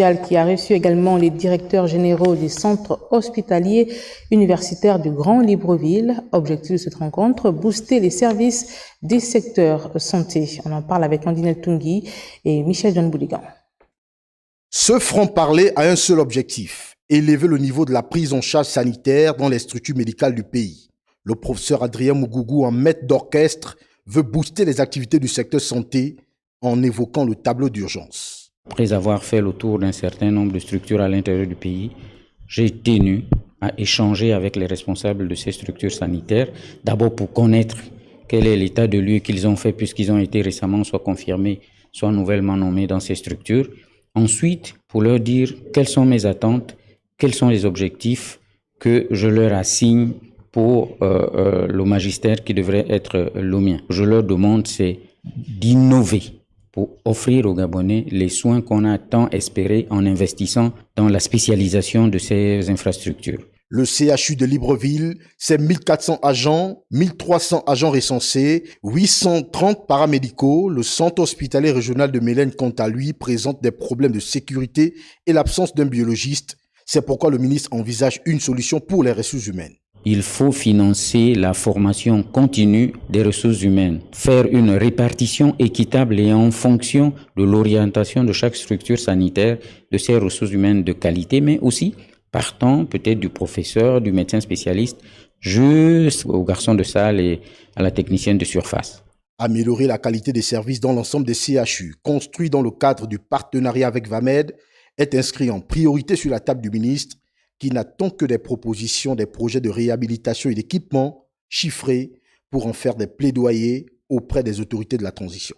Qui a reçu également les directeurs généraux des centres hospitaliers universitaires du Grand Libreville. Objectif de cette rencontre, booster les services des secteurs santé. On en parle avec Andinel Tungui et Michel John Bouligan. Ce franc-parler a un seul objectif, élever le niveau de la prise en charge sanitaire dans les structures médicales du pays. Le professeur Adrien Mougougou, en maître d'orchestre, veut booster les activités du secteur santé en évoquant le tableau d'urgence. Après avoir fait le tour d'un certain nombre de structures à l'intérieur du pays, j'ai tenu à échanger avec les responsables de ces structures sanitaires, d'abord pour connaître quel est l'état de lieu qu'ils ont fait puisqu'ils ont été récemment soit confirmés, soit nouvellement nommés dans ces structures. Ensuite, pour leur dire quelles sont mes attentes, quels sont les objectifs que je leur assigne pour le magistère qui devrait être le mien. Je leur demande, c'est d'innover pour offrir aux Gabonais les soins qu'on a tant espérés en investissant dans la spécialisation de ces infrastructures. Le CHU de Libreville, c'est 1400 agents, 1300 agents recensés, 830 paramédicaux. Le centre hospitalier régional de Mélène, quant à lui, présente des problèmes de sécurité et l'absence d'un biologiste. C'est pourquoi le ministre envisage une solution pour les ressources humaines. Il faut financer la formation continue des ressources humaines, faire une répartition équitable et en fonction de l'orientation de chaque structure sanitaire de ces ressources humaines de qualité, mais aussi partant peut-être du professeur, du médecin spécialiste, jusqu'au garçon de salle et à la technicienne de surface. Améliorer la qualité des services dans l'ensemble des CHU, construit dans le cadre du partenariat avec VAMED, est inscrit en priorité sur la table du ministre, qui n'attend que des propositions, des projets de réhabilitation et d'équipement chiffrés pour en faire des plaidoyers auprès des autorités de la transition.